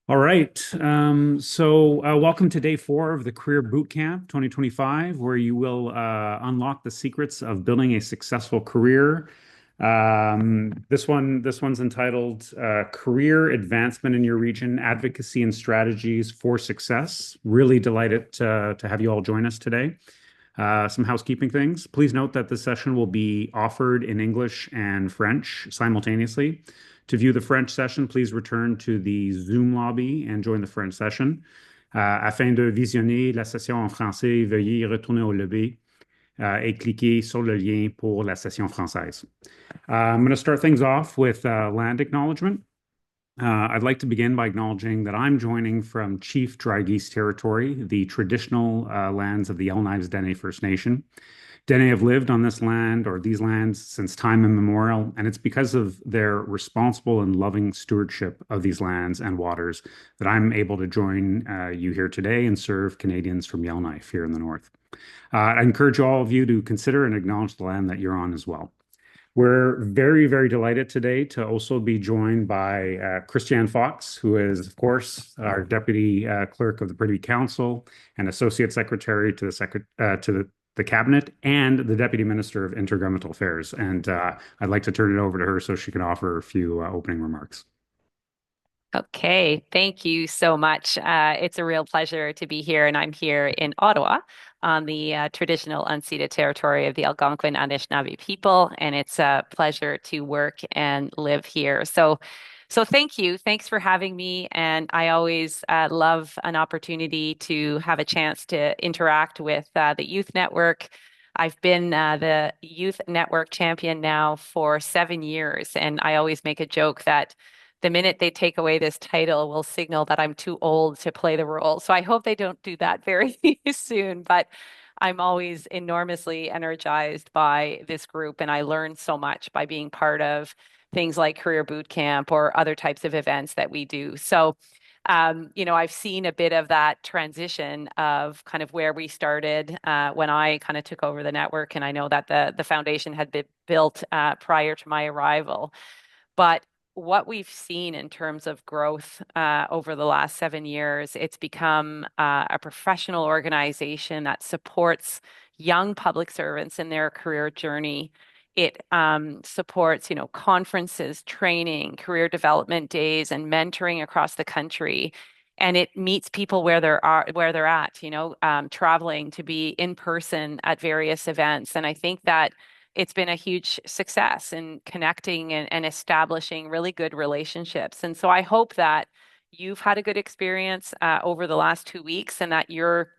All right. Welcome to day four of the Career Bootcamp 2025, where you will unlock the secrets of building a successful career. This one's entitled "Career Advancement in Your Region: Advocacy and Strategies for Success." Really delighted to have you all join us today. Some housekeeping things. Please note that this session will be offered in English and French simultaneously. To view the French session, please return to the Zoom lobby and join the French session. Afin de visionner la session en français, veuillez retourner au lobby et cliquer sur le lien pour la session française. I'm going to start things off with land acknowledgement. I'd like to begin by acknowledging that I'm joining from Chief Dry Geese Territory, the traditional lands of the Yellowknives Dene First Nation. Dene have lived on this land or these lands since time immemorial, and it's because of their responsible and loving stewardship of these lands and waters that I'm able to join you here today and serve Canadians from Yellowknife here in the north. I encourage all of you to consider and acknowledge the land that you're on as well. We're very, very delighted today to also be joined by Christiane Fox, who is, of course, our Deputy Clerk of the Privy Council and Associate Secretary to the Cabinet and the Deputy Minister of Intergovernmental Affairs. And I'd like to turn it over to her so she can offer a few opening remarks. Okay, thank you so much. It's a real pleasure to be here, and I'm here in Ottawa on the traditional unceded territory of the Algonquin Anishinaabe people, and it's a pleasure to work and live here. So thank you. Thanks for having me, and I always love an opportunity to have a chance to interact with the Youth Network. I've been the Youth Network champion now for 7 years, and I always make a joke that the minute they take away this title will signal that I'm too old to play the role. So I hope they don't do that very soon. But I'm always enormously energized by this group, and I learn so much by being part of things like Career Boot Camp or other types of events that we do. I've seen a bit of that transition of kind of where we started when I kind of took over the network, and I know that the foundation had been built prior to my arrival. But what we've seen in terms of growth over the last 7 years, it's become a professional organization that supports young public servants in their career journey. It supports, conferences, training, career development days, and mentoring across the country. And it meets people where they're at, traveling to be in person at various events. And I think that it's been a huge success in connecting and establishing really good relationships. And so I hope that you've had a good experience over the last 2 weeks and that you're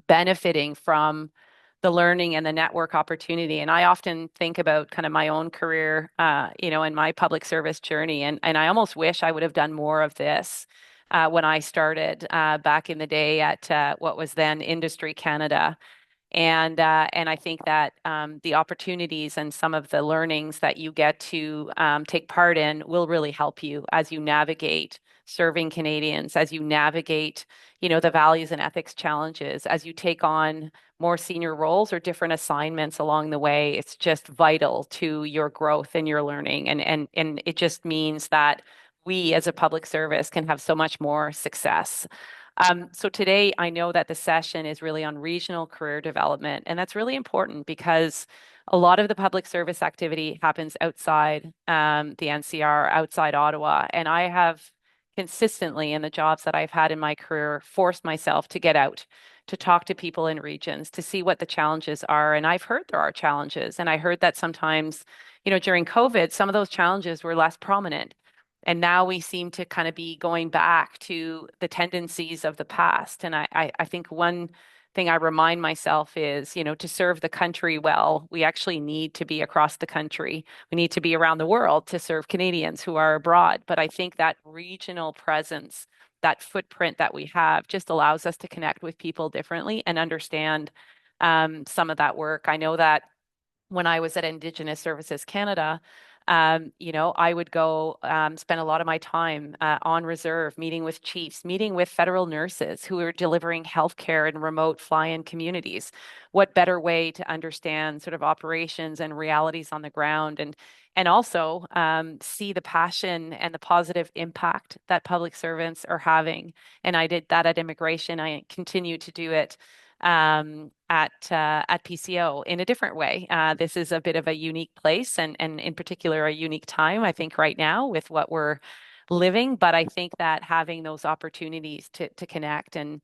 benefiting from the learning and the network opportunity. And I often think about kind of my own career, and my public service journey. And I almost wish I would have done more of this when I started back in the day at what was then Industry Canada. And I think that the opportunities and some of the learnings that you get to take part in will really help you as you navigate serving Canadians, as you navigate, the values and ethics challenges, as you take on more senior roles or different assignments along the way. It's just vital to your growth and your learning. And it just means that we as a public service can have so much more success. So today, I know that the session is really on regional career development, and that's really important because a lot of the public service activity happens outside the NCR, outside Ottawa, and I have consistently in the jobs that I've had in my career forced myself to get out, to talk to people in regions, to see what the challenges are. And I've heard there are challenges, and I heard that sometimes, during COVID, some of those challenges were less prominent. And now we seem to kind of be going back to the tendencies of the past. And I think one thing I remind myself is, to serve the country well, we actually need to be across the country. We need to be around the world to serve Canadians who are abroad. But I think that regional presence, that footprint that we have, just allows us to connect with people differently and understand some of that work. I know that when I was at Indigenous Services Canada, I would go spend a lot of my time on reserve, meeting with chiefs, meeting with federal nurses who are delivering healthcare in remote fly-in communities. What better way to understand sort of operations and realities on the ground, and also see the passion and the positive impact that public servants are having. And I did that at immigration. I continue to do it at PCO in a different way. This is a bit of a unique place, and in particular a unique time, I think, right now with what we're living. But I think that having those opportunities to connect, and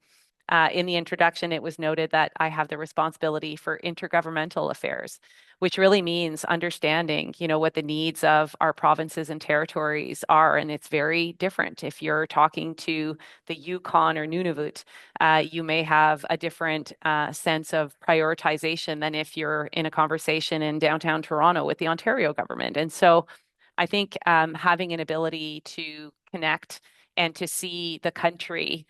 in the introduction, it was noted that I have the responsibility for intergovernmental affairs, which really means understanding, what the needs of our provinces and territories are. And it's very different. If you're talking to the Yukon or Nunavut, you may have a different sense of prioritization than if you're in a conversation in downtown Toronto with the Ontario government. And so I think having an ability to connect and to see the country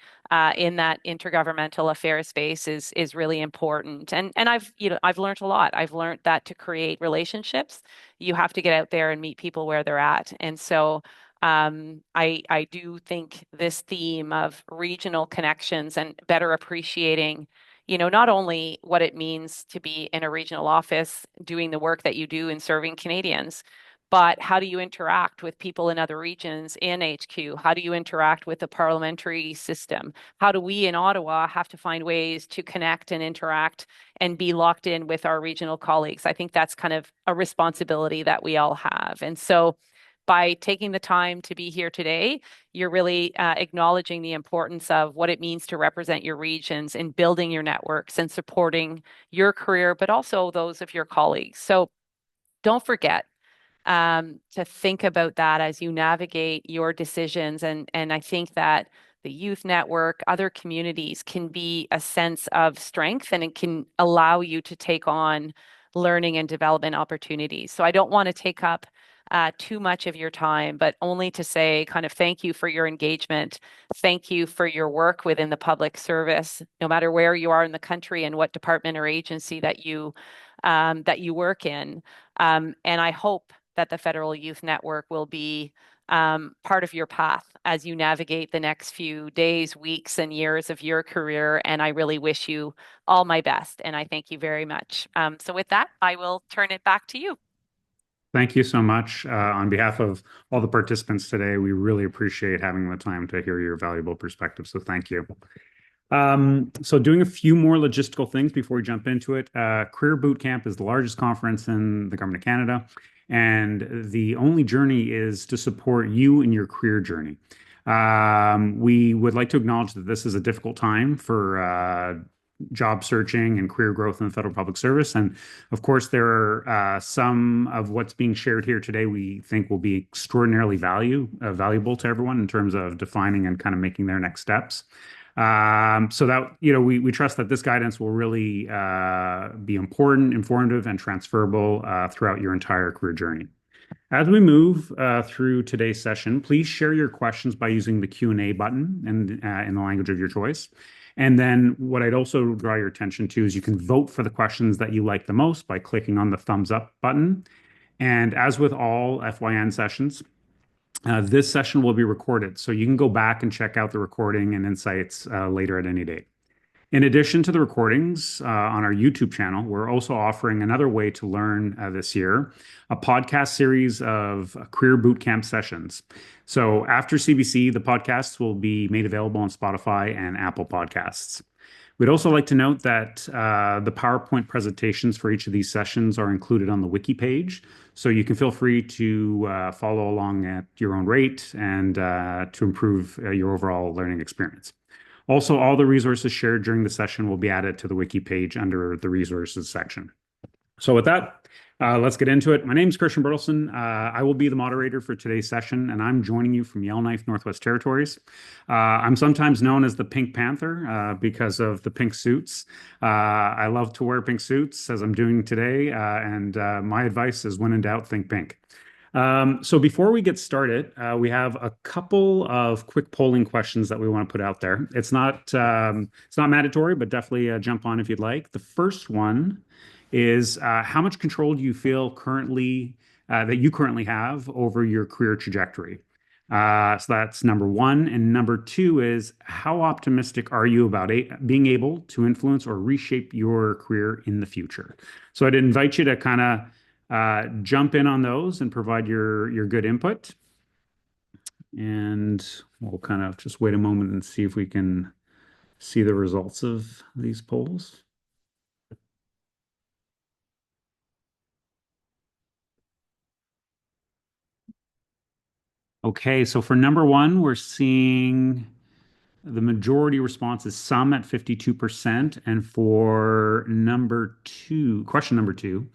in that intergovernmental affairs space is really important. And I've learned a lot. I've learned that to create relationships, you have to get out there and meet people where they're at. And so I do think this theme of regional connections and better appreciating, not only what it means to be in a regional office doing the work that you do in serving Canadians, but how do you interact with people in other regions in HQ? How do you interact with the parliamentary system? How do we in Ottawa have to find ways to connect and interact and be locked in with our regional colleagues? I think that's kind of a responsibility that we all have. And so by taking the time to be here today, you're really acknowledging the importance of what it means to represent your regions and building your networks and supporting your career, but also those of your colleagues. So don't forget to think about that as you navigate your decisions. And I think that the youth network, other communities can be a sense of strength, and it can allow you to take on learning and development opportunities. So I don't want to take up too much of your time, but only to say kind of thank you for your engagement. Thank you for your work within the public service, no matter where you are in the country and what department or agency that you work in. And I hope that the Federal Youth Network will be part of your path as you navigate the next few days, weeks, and years of your career. And I really wish you all my best. And I thank you very much. So with that, I will turn it back to you. Thank you so much. On behalf of all the participants today, we really appreciate having the time to hear your valuable perspective. So thank you. So doing a few more logistical things before we jump into it. Career Boot Camp is the largest conference in the Government of Canada, and the only journey is to support you in your career journey. We would like to acknowledge that this is a difficult time for job searching and career growth in the federal public service. And of course, there are some of what's being shared here today we think will be extraordinarily valuable to everyone in terms of defining and kind of making their next steps. So that, we trust that this guidance will really be important, informative, and transferable throughout your entire career journey. As we move through today's session, please share your questions by using the Q&A button in the language of your choice. And then what I'd also draw your attention to is you can vote for the questions that you like the most by clicking on the thumbs up button. And as with all FYN sessions, this session will be recorded, so you can go back and check out the recording and insights later at any date. In addition to the recordings on our YouTube channel, we're also offering another way to learn this year, a podcast series of career bootcamp sessions. So after CBC, the podcasts will be made available on Spotify and Apple Podcasts. We'd also like to note that the PowerPoint presentations for each of these sessions are included on the wiki page, so you can feel free to follow along at your own rate and to improve your overall learning experience. Also, all the resources shared during the session will be added to the wiki page under the resources section. So with that, let's get into it. My name is Christian Bertelson. I will be the moderator for today's session, and I'm joining you from Yellowknife, Northwest Territories. I'm sometimes known as the Pink Panther because of the pink suits. I love to wear pink suits, as I'm doing today, and my advice is when in doubt, think pink. So before we get started, we have a couple of quick polling questions that we want to put out there. It's not mandatory, but definitely jump on if you'd like. The first one is how much control do you feel currently that you currently have over your career trajectory. So that's number one. And number two is how optimistic are you about being able to influence or reshape your career in the future? So I'd invite you to kind of jump in on those and provide your good input. And we'll kind of just wait a moment and see if we can see the results of these polls. Okay, so for number one, we're seeing the majority response is some at 52%. And for number two, question number two,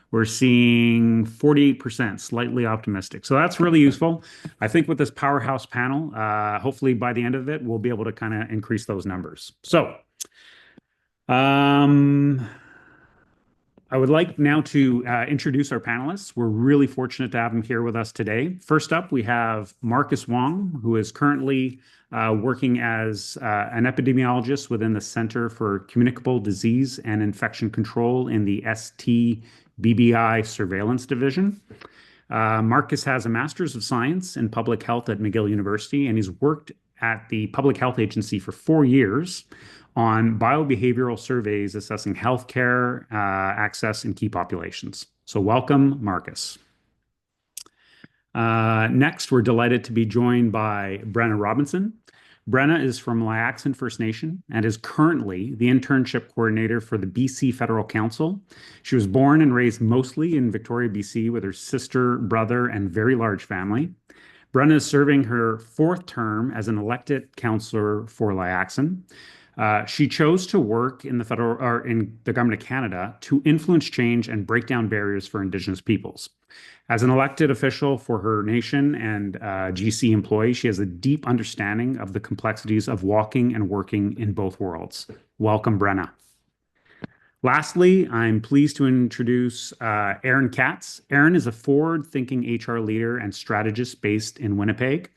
we're seeing 48%, slightly optimistic. So that's really useful. I think with this powerhouse panel, hopefully by the end of it, we'll be able to kind of increase those numbers. So, um, I would like now to introduce our panelists. We're really fortunate to have them here with us today. First up, we have Marcus Wong, who is currently working as an epidemiologist within the Center for Communicable Disease and Infection Control in the STBBI Surveillance Division. Marcus has a Master's of Science in Public Health at McGill University, and he's worked at the Public Health Agency for 4 years on biobehavioral surveys assessing healthcare access in key populations. So welcome, Marcus. Next, we're delighted to be joined by Brenna Robinson. Brenna is from Lyaxon First Nation and is currently the internship coordinator for the BC Federal Council. She was born and raised mostly in Victoria, BC, with her sister, brother, and very large family. Brenna is serving her fourth term as an elected councillor for Lyaxon. She chose to work in the federal or in the government of Canada to influence change and break down barriers for Indigenous peoples. As an elected official for her nation and GC employee, she has a deep understanding of the complexities of walking and working in both worlds. Welcome, Brenna. Lastly, I'm pleased to introduce Aaron Katz. Aaron is a forward-thinking HR leader and strategist based in Winnipeg.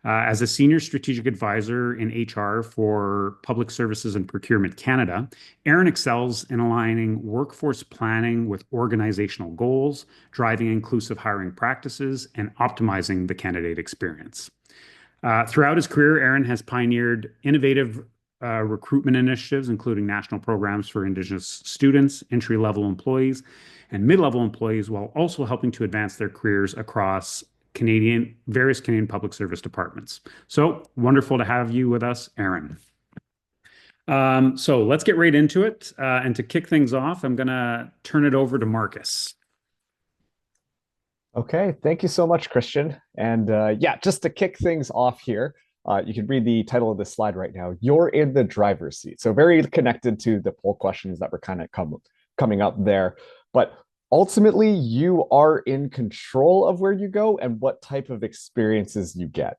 As a senior strategic advisor in HR for Public Services and Procurement Canada, Aaron excels in aligning workforce planning with organizational goals, driving inclusive hiring practices, and optimizing the candidate experience. Throughout his career, Aaron has pioneered innovative recruitment initiatives, including national programs for Indigenous students, entry-level employees, and mid-level employees, while also helping to advance their careers across various Canadian public service departments. So wonderful to have you with us, Aaron. So let's get right into it. And to kick things off, I'm going to turn it over to Marcus. Okay, thank you so much, Christian. And yeah, just to kick things off here, you can read the title of this slide right now. You're in the driver's seat. So very connected to the poll questions that were kind of coming up there. But ultimately, you are in control of where you go and what type of experiences you get.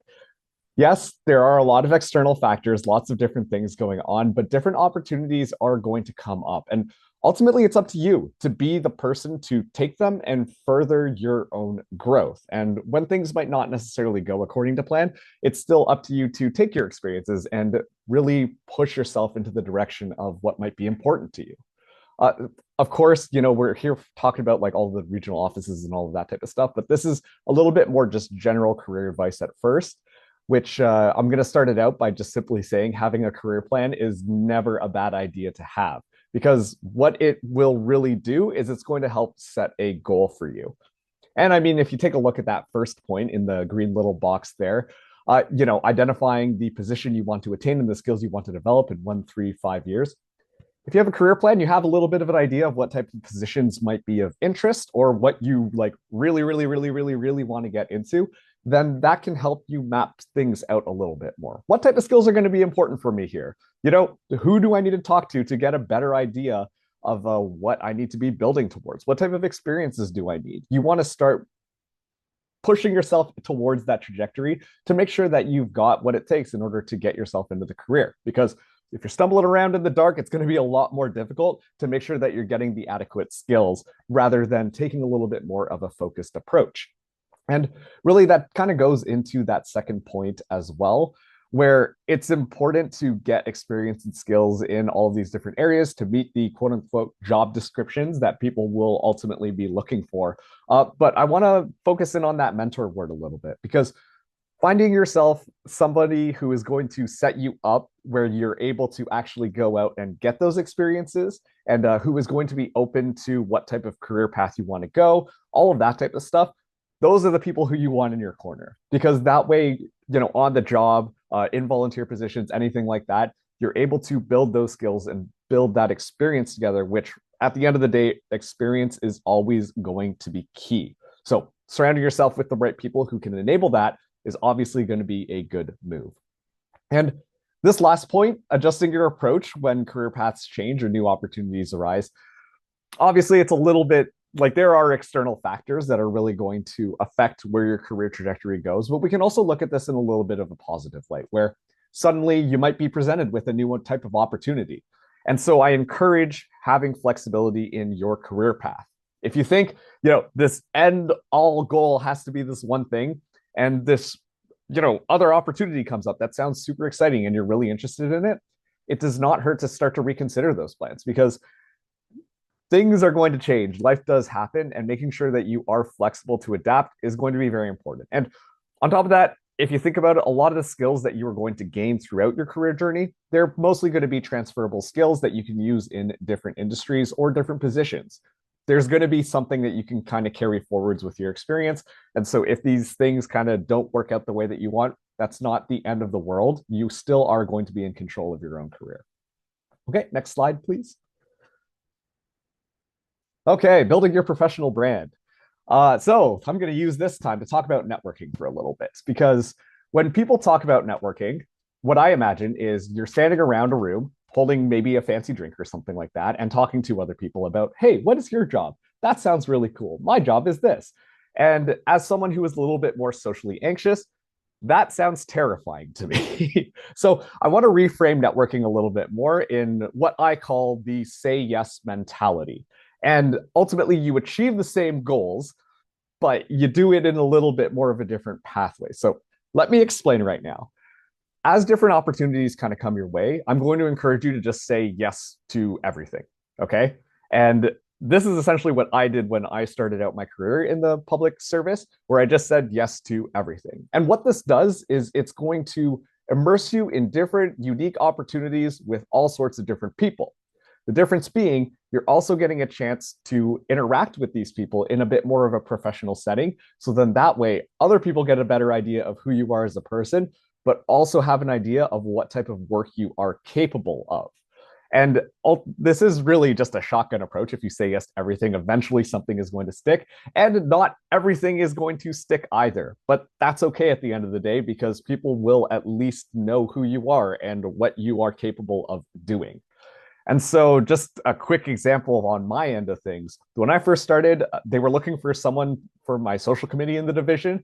Yes, there are a lot of external factors, lots of different things going on, but different opportunities are going to come up. And ultimately, it's up to you to be the person to take them and further your own growth. And when things might not necessarily go according to plan, it's still up to you to take your experiences and really push yourself into the direction of what might be important to you. Of course, we're here talking about like all the regional offices and all of that type of stuff, but this is a little bit more just general career advice at first, which I'm going to start it out by just simply saying having a career plan is never a bad idea to have, because what it will really do is it's going to help set a goal for you. And I mean, if you take a look at that first point in the green little box there, identifying the position you want to attain and the skills you want to develop in 1, 3, 5 years. If you have a career plan, you have a little bit of an idea of what type of positions might be of interest or what you like really want to get into, then that can help you map things out a little bit more. What type of skills are going to be important for me here? Who do I need to talk to get a better idea of what I need to be building towards? What type of experiences do I need? You want to start pushing yourself towards that trajectory to make sure that you've got what it takes in order to get yourself into the career. Because if you're stumbling around in the dark, it's going to be a lot more difficult to make sure that you're getting the adequate skills rather than taking a little bit more of a focused approach. And really that kind of goes into that second point as well, where it's important to get experience and skills in all of these different areas to meet the quote unquote job descriptions that people will ultimately be looking for. But I want to focus in on that mentor word a little bit, because finding yourself somebody who is going to set you up where you're able to actually go out and get those experiences, and who is going to be open to what type of career path you want to go, all of that type of stuff. Those are the people who you want in your corner, because that way, on the job, in volunteer positions, anything like that, you're able to build those skills and build that experience together, which at the end of the day, experience is always going to be key. So surrounding yourself with the right people who can enable that is obviously going to be a good move. And this last point, adjusting your approach when career paths change or new opportunities arise, obviously it's a little bit like there are external factors that are really going to affect where your career trajectory goes, but we can also look at this in a little bit of a positive light, where suddenly you might be presented with a new type of opportunity. And so I encourage having flexibility in your career path. If you think, this end all goal has to be this one thing, and this, other opportunity comes up that sounds super exciting and you're really interested in it, it does not hurt to start to reconsider those plans, because things are going to change. Life does happen, and making sure that you are flexible to adapt is going to be very important. And on top of that, if you think about it, a lot of the skills that you are going to gain throughout your career journey, they're mostly going to be transferable skills that you can use in different industries or different positions. There's going to be something that you can kind of carry forwards with your experience. And so if these things kind of don't work out the way that you want, that's not the end of the world. You still are going to be in control of your own career. Okay, next slide, please. Okay, building your professional brand. So I'm going to use this time to talk about networking for a little bit, because when people talk about networking, what I imagine is you're standing around a room holding maybe a fancy drink or something like that and talking to other people about, hey, what is your job? That sounds really cool. My job is this. And as someone who is a little bit more socially anxious, that sounds terrifying to me. So I want to reframe networking a little bit more in what I call the say yes mentality. And ultimately, you achieve the same goals, but you do it in a little bit more of a different pathway. So let me explain right now. As different opportunities kind of come your way, I'm going to encourage you to just say yes to everything. Okay. And this is essentially what I did when I started out my career in the public service, where I just said yes to everything. And what this does is it's going to immerse you in different, unique opportunities with all sorts of different people. The difference being, you're also getting a chance to interact with these people in a bit more of a professional setting. So then that way, other people get a better idea of who you are as a person, but also have an idea of what type of work you are capable of. And this is really just a shotgun approach. If you say yes to everything, eventually something is going to stick. And not everything is going to stick either. But that's okay at the end of the day, because people will at least know who you are and what you are capable of doing. And so just a quick example on my end of things. When I first started, they were looking for someone for my social committee in the division.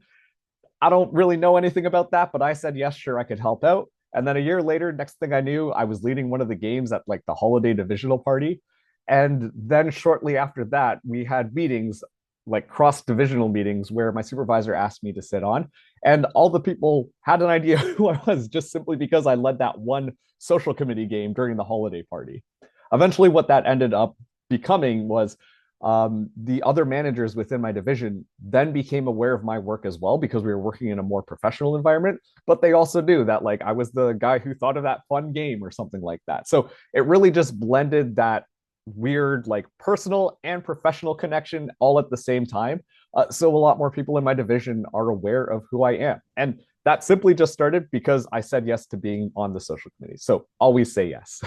I don't really know anything about that, but I said, yes, sure, I could help out. And then a year later, next thing I knew, I was leading one of the games at like the holiday divisional party. And then shortly after that, we had meetings, like cross-divisional meetings, where my supervisor asked me to sit on. And all the people had an idea who I was, just simply because I led that one social committee game during the holiday party. Eventually, what that ended up becoming was the other managers within my division then became aware of my work as well, because we were working in a more professional environment, but they also knew that like I was the guy who thought of that fun game or something like that. So it really just blended that weird like personal and professional connection all at the same time. So a lot more people in my division are aware of who I am. And that simply just started because I said yes to being on the social committee. So always say yes.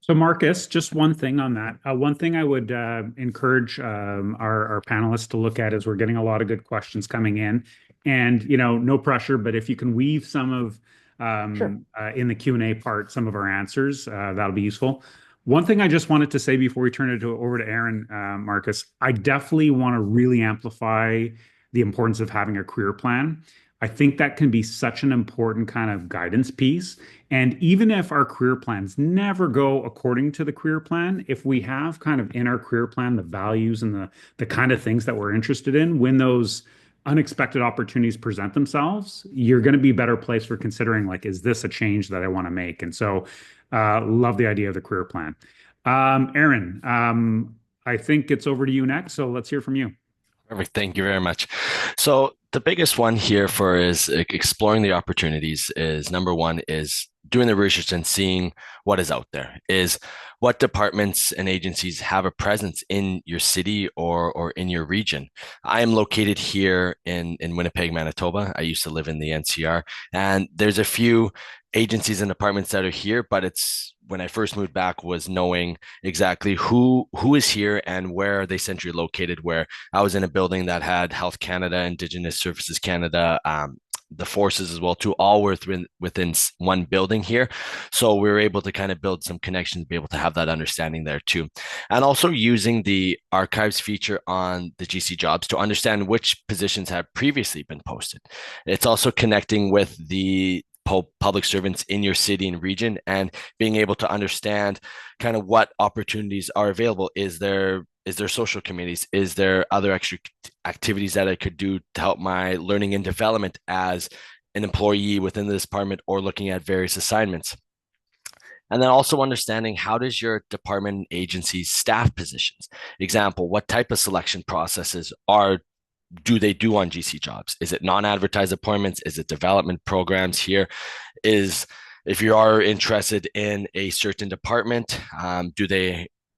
So Marcus, just one thing on that. One thing I would encourage our panelists to look at is we're getting a lot of good questions coming in, and no pressure, but if you can weave some of Sure. in the Q&A part, some of our answers, that'll be useful. One thing I just wanted to say before we turn it over to Aaron, Marcus, I definitely want to really amplify the importance of having a career plan. I think that can be such an important kind of guidance piece. And even if our career plans never go according to the career plan, if we have kind of in our career plan the values and the kind of things that we're interested in, when those unexpected opportunities present themselves, you're going to be better placed for considering, like, is this a change that I want to make? And so, love the idea of the career plan. Aaron, I think it's over to you next. So let's hear from you. Perfect. Thank you very much. So the biggest one here for is exploring the opportunities is number one is doing the research and seeing what is out there. Is what departments and agencies have a presence in your city or in your region. I am located here in Winnipeg, Manitoba. I used to live in the NCR, and there's a few agencies and departments that are here, but it's when I first moved back was knowing exactly who is here and where are they centrally located. Where I was in a building that had Health Canada, Indigenous Services Canada, the forces as well too, all within one building here. So we were able to kind of build some connections, be able to have that understanding there too. And also using the archives feature on the GC jobs to understand which positions have previously been posted. It's also connecting with the public servants in your city and region and being able to understand kind of what opportunities are available. Is there social committees? Is there other extra activities that I could do to help my learning and development as an employee within this department or looking at various assignments? And then also understanding how does your department and agency staff positions? Example, what type of selection processes do they do on GC jobs? Is it non-advertised appointments? Is it development programs here? If you are interested in a certain department,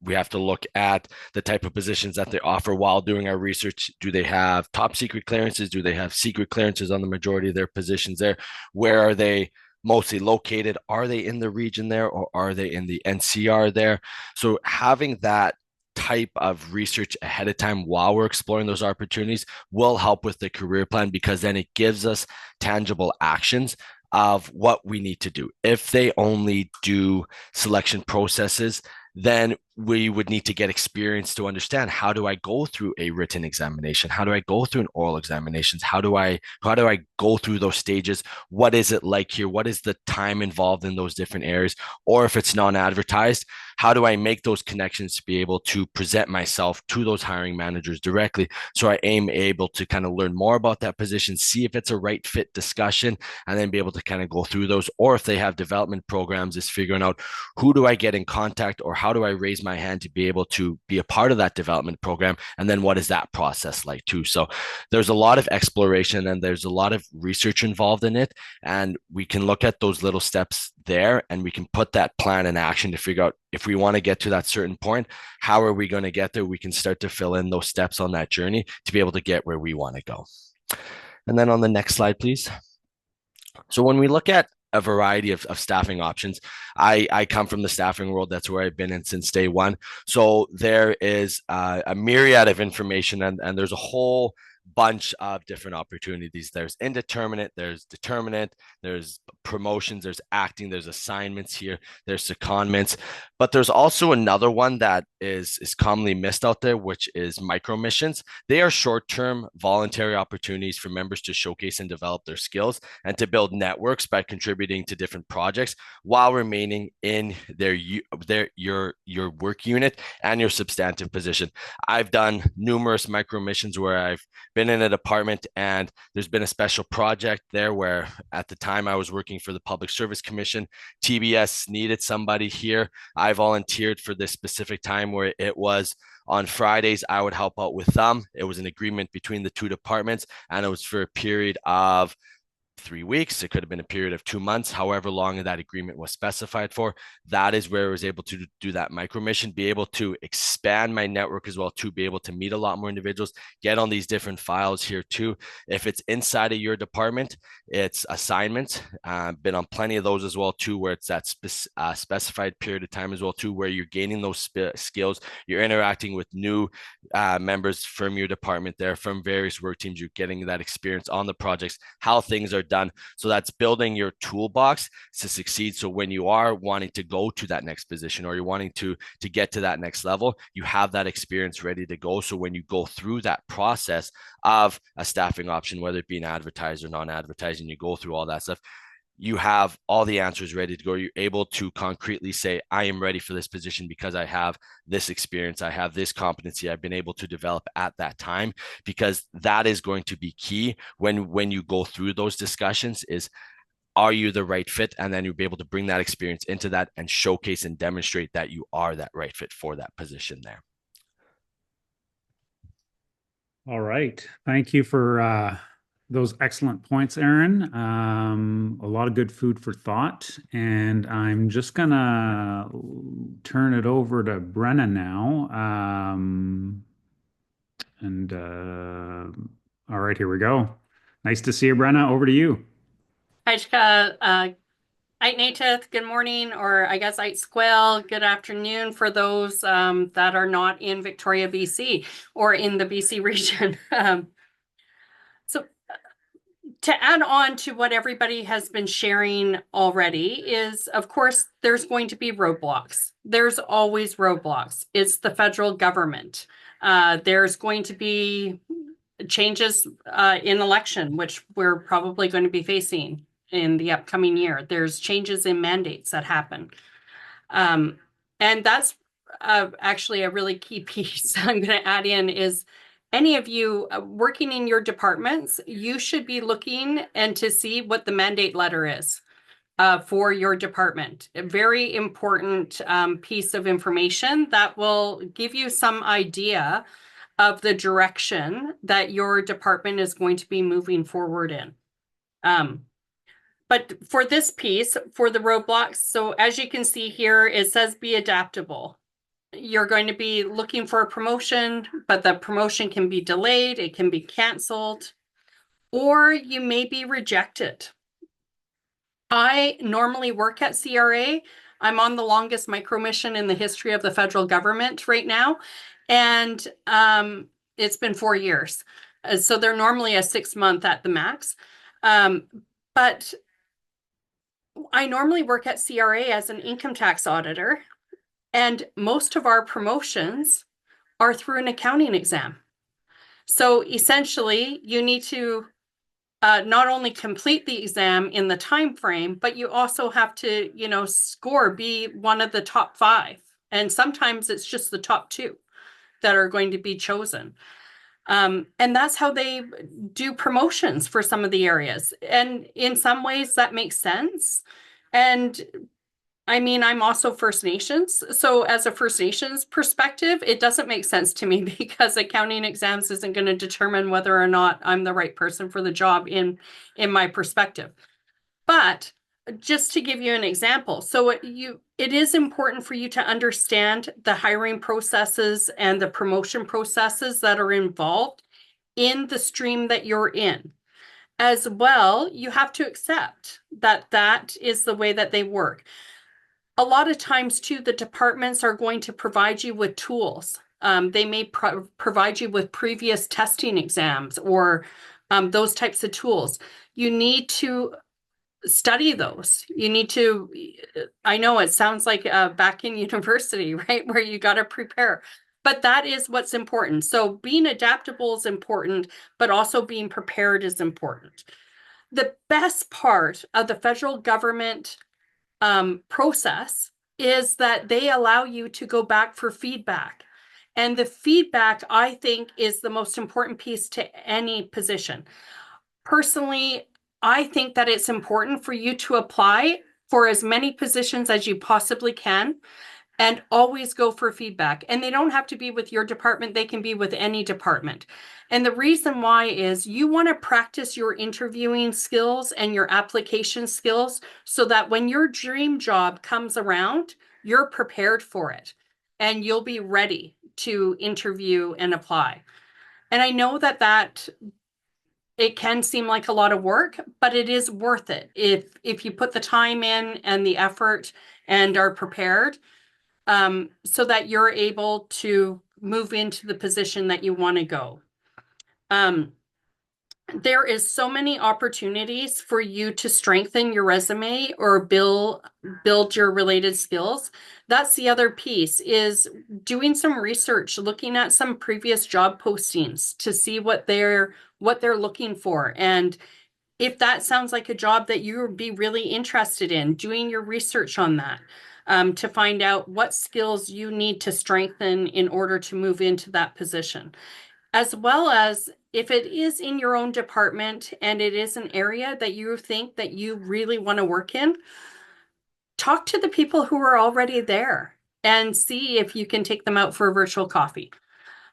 we have to look at the type of positions that they offer while doing our research. Do they have top secret clearances? Do they have secret clearances on the majority of their positions there? Where are they mostly located? Are they in the region there or are they in the NCR there? So having that type of research ahead of time while we're exploring those opportunities will help with the career plan, because then it gives us tangible actions of what we need to do. If they only do selection processes, then we would need to get experience to understand, how do I go through a written examination? How do I go through an oral examinations? How do I go through those stages? What is it like here? What is the time involved in those different areas? Or if it's non-advertised, how do I make those connections to be able to present myself to those hiring managers directly? So I am able to kind of learn more about that position, see if it's a right fit discussion, and then be able to kind of go through those. Or if they have development programs, is figuring out who do I get in contact or how do I raise my hand to be able to be a part of that development program? And then what is that process like too? So there's a lot of exploration and there's a lot of research involved in it. And we can look at those little steps there and we can put that plan in action to figure out, if we want to get to that certain point, how are we going to get there? We can start to fill in those steps on that journey to be able to get where we want to go. And then on the next slide, please. So when we look at a variety of staffing options, I come from the staffing world. That's where I've been in since day one. So there is a myriad of information and there's a whole bunch of different opportunities. There's indeterminate, there's determinate, there's promotions, there's acting, there's assignments here, there's secondments, but there's also another one that is commonly missed out there, which is micro missions. They are short-term voluntary opportunities for members to showcase and develop their skills and to build networks by contributing to different projects while remaining in your work unit and your substantive position. I've done numerous micro missions where I've been in a department and there's been a special project there where at the time I was working for the Public Service Commission. TBS needed somebody here. I volunteered for this specific time where it was on Fridays, I would help out with them. It was an agreement between the two departments and it was for a period of 3 weeks. It could have been a period of 2 months, however long that agreement was specified for. That is where I was able to do that micro mission, be able to expand my network as well, to be able to meet a lot more individuals, get on these different files here too. If it's inside of your department, it's assignments. Been on plenty of those as well too, where it's that specified period of time as well too, where you're gaining those skills, you're interacting with new members from your department there, from various work teams, you're getting that experience on the projects, how things are done. So that's building your toolbox to succeed. So when you are wanting to go to that next position or you're wanting to get to that next level, you have that experience ready to go. So when you go through that process of a staffing option, whether it be an advertised or non-advertised, and you go through all that stuff, you have all the answers ready to go. You're able to concretely say, I am ready for this position because I have this experience, I have this competency I've been able to develop at that time, because that is going to be key when you go through those discussions is, are you the right fit? And then you'll be able to bring that experience into that and showcase and demonstrate that you are that right fit for that position there. All right. Thank you for those excellent points, Aaron. A lot of good food for thought. And I'm just gonna turn it over to Brenna now. All right, here we go. Nice to see you, Brenna. Over to you. Hi, Chika. Ait Native, good morning, or I guess Ait Squel, good afternoon for those that are not in Victoria, BC, or in the BC region. So to add on to what everybody has been sharing already is, of course, there's going to be roadblocks. There's always roadblocks. It's the federal government. There's going to be changes in election, which we're probably going to be facing in the upcoming year. There's changes in mandates that happen. And that's actually a really key piece I'm going to add in is any of you working in your departments, you should be looking and to see what the mandate letter is for your department. A very important piece of information that will give you some idea of the direction that your department is going to be moving forward in. But for this piece, for the roadblocks, so as you can see here, it says be adaptable. You're going to be looking for a promotion, but the promotion can be delayed, it can be canceled, or you may be rejected. I normally work at CRA. I'm on the longest micro mission in the history of the federal government right now, and it's been 4 years. So they're normally a 6-month at the max. But I normally work at CRA as an income tax auditor, and most of our promotions are through an accounting exam. So essentially, you need to not only complete the exam in the time frame, but you also have to, score, be one of the top 5. And sometimes it's just the top 2 that are going to be chosen. And that's how they do promotions for some of the areas. And in some ways that makes sense. And I mean, I'm also First Nations. So as a First Nations perspective, it doesn't make sense to me because accounting exams isn't going to determine whether or not I'm the right person for the job in my perspective. But just to give you an example, so it is important for you to understand the hiring processes and the promotion processes that are involved in the stream that you're in. As well, you have to accept that that is the way that they work. A lot of times too, the departments are going to provide you with tools. They may provide you with previous testing exams or those types of tools. You need to study those. You need to, I know it sounds like back in university, right? Where you got to prepare, but that is what's important. So being adaptable is important, but also being prepared is important. The best part of the federal government process is that they allow you to go back for feedback. And the feedback, I think, is the most important piece to any position. Personally, I think that it's important for you to apply for as many positions as you possibly can and always go for feedback. And they don't have to be with your department. They can be with any department. And the reason why is you want to practice your interviewing skills and your application skills so that when your dream job comes around, you're prepared for it and you'll be ready to interview and apply. And I know that it can seem like a lot of work, but it is worth it if you put the time in and the effort and are prepared, so that you're able to move into the position that you want to go. There is so many opportunities for you to strengthen your resume or build your related skills. That's the other piece, is doing some research, looking at some previous job postings to see what they're looking for. And if that sounds like a job that you would be really interested in, doing your research on that, to find out what skills you need to strengthen in order to move into that position. As well as if it is in your own department and it is an area that you think that you really want to work in, talk to the people who are already there and see if you can take them out for a virtual coffee.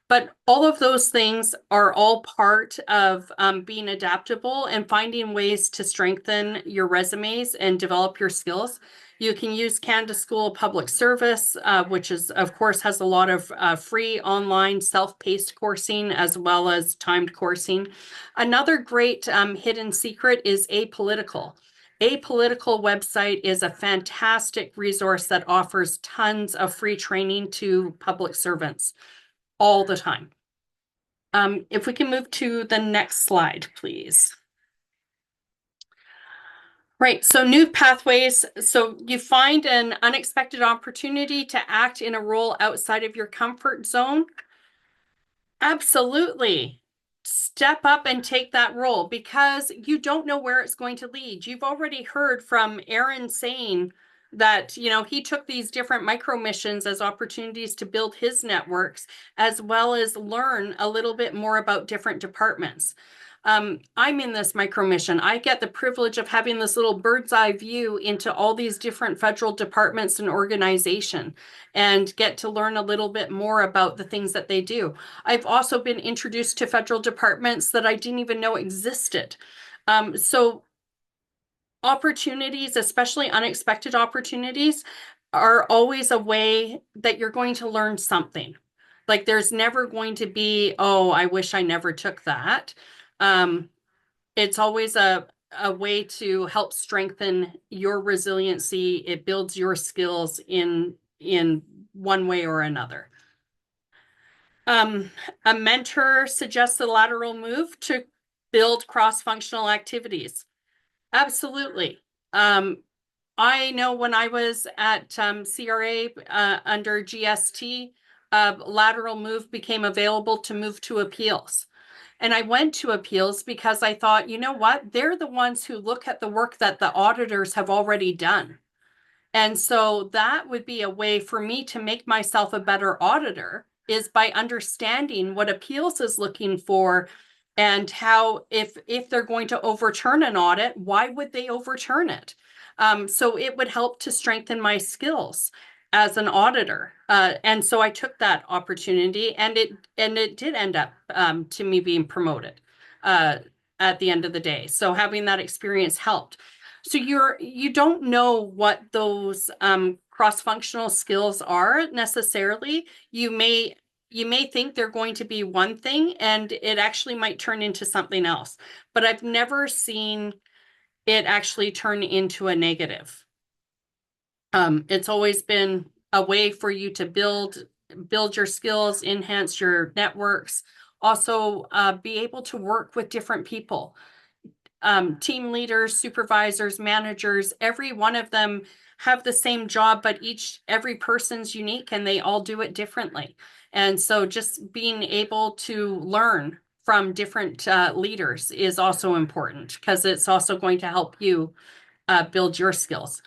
But all of those things are all part of being adaptable and finding ways to strengthen your resumes and develop your skills. You can use Canada School of Public Service, which is, of course, has a lot of free online self-paced coursing as well as timed coursing. Another great hidden secret is Apolitical. Apolitical website is a fantastic resource that offers tons of free training to public servants all the time. If we can move to the next slide, please. Right, so new pathways. So you find an unexpected opportunity to act in a role outside of your comfort zone. Absolutely. Step up and take that role because you don't know where it's going to lead. You've already heard from Aaron saying that, he took these different micro missions as opportunities to build his networks, as well as learn a little bit more about different departments. I'm in this micro mission. I get the privilege of having this little bird's eye view into all these different federal departments and organization and get to learn a little bit more about the things that they do. I've also been introduced to federal departments that I didn't even know existed. So opportunities, especially unexpected opportunities, are always a way that you're going to learn something. Like there's never going to be, oh, I wish I never took that. It's always a way to help strengthen your resiliency. It builds your skills in one way or another. A mentor suggests a lateral move to build cross-functional activities. Absolutely. I know when I was at CRA under GST, lateral move became available to move to appeals. And I went to appeals because I thought, you know what? They're the ones who look at the work that the auditors have already done. And so that would be a way for me to make myself a better auditor is by understanding what appeals is looking for and how, if they're going to overturn an audit, why would they overturn it? So it would help to strengthen my skills as an auditor. And so I took that opportunity and it did end up to me being promoted at the end of the day. So having that experience helped. So you don't know what those cross-functional skills are necessarily. You may think they're going to be one thing and it actually might turn into something else. But I've never seen it actually turn into a negative. It's always been a way for you to build your skills, enhance your networks, also be able to work with different people. Team leaders, supervisors, managers, every one of them have the same job, but every person's unique and they all do it differently. And so just being able to learn from different leaders is also important because it's also going to help you build your skills.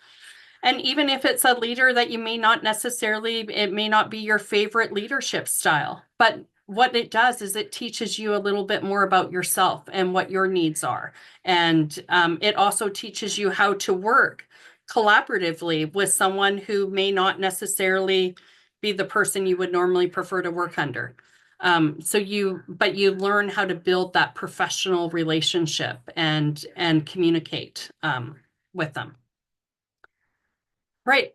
And even if it's a leader that you may not necessarily, it may not be your favorite leadership style, but what it does is it teaches you a little bit more about yourself and what your needs are. And it also teaches you how to work collaboratively with someone who may not necessarily be the person you would normally prefer to work under. But you learn how to build that professional relationship and communicate with them. Right.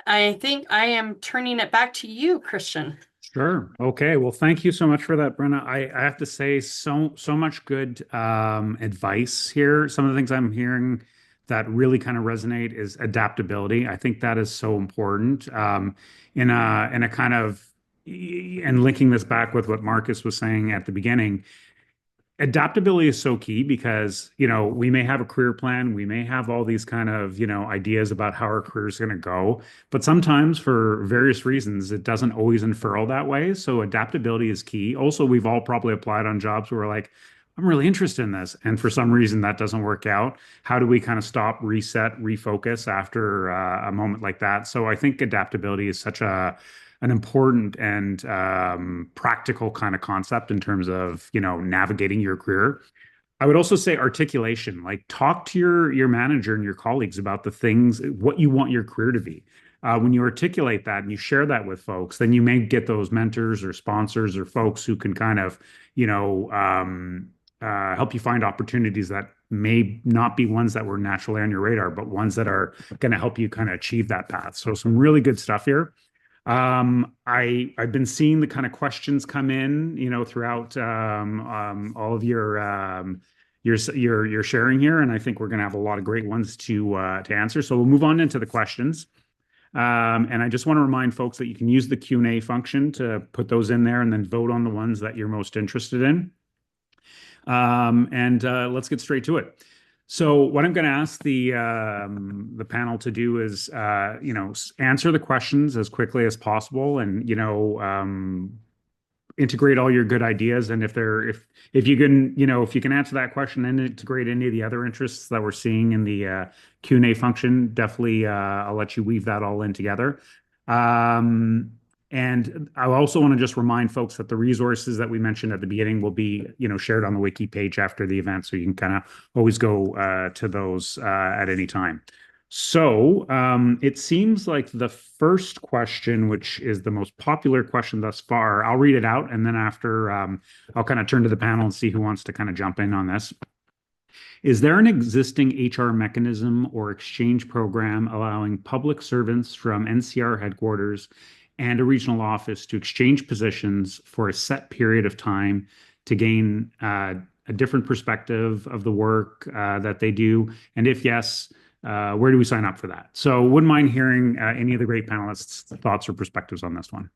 I think I am turning it back to you, Christian. Sure. Okay. Well, thank you so much for that, Brenna. I have to say so much good advice here. Some of the things I'm hearing that really kind of resonate is adaptability. I think that is so important in a kind of, and linking this back with what Marcus was saying at the beginning. Adaptability is so key because, we may have a career plan, we may have all these kind of, ideas about how our career is going to go, but sometimes for various reasons, it doesn't always unfurl that way. So adaptability is key. Also, we've all probably applied on jobs where we're like, I'm really interested in this. And for some reason that doesn't work out. How do we kind of stop, reset, refocus after a moment like that? So I think adaptability is such an important and practical kind of concept in terms of, navigating your career. I would also say articulation, like talk to your manager and your colleagues about the things, what you want your career to be. When you articulate that and you share that with folks, then you may get those mentors or sponsors or folks who can kind of, help you find opportunities that may not be ones that were naturally on your radar, but ones that are going to help you kind of achieve that path. So some really good stuff here. I've been seeing the kind of questions come in, throughout all of your sharing here, and I think we're going to have a lot of great ones to answer. So we'll move on into the questions. And I just want to remind folks that you can use the Q&A function to put those in there and then vote on the ones that you're most interested in. And let's get straight to it. So what I'm going to ask the panel to do is, answer the questions as quickly as possible, and integrate all your good ideas. And if you can answer that question and integrate any of the other interests that we're seeing in the Q&A function, definitely I'll let you weave that all in together. And I also want to just remind folks that the resources that we mentioned at the beginning will be, shared on the wiki page after the event, so you can kind of always go to those at any time. So it seems like the first question, which is the most popular question thus far, I'll read it out, and then after I'll kind of turn to the panel and see who wants to kind of jump in on this. Is there an existing HR mechanism or exchange program allowing public servants from NCR headquarters and a regional office to exchange positions for a set period of time to gain a different perspective of the work that they do? And if yes, where do we sign up for that? So wouldn't mind hearing any of the great panelists' thoughts or perspectives on this one.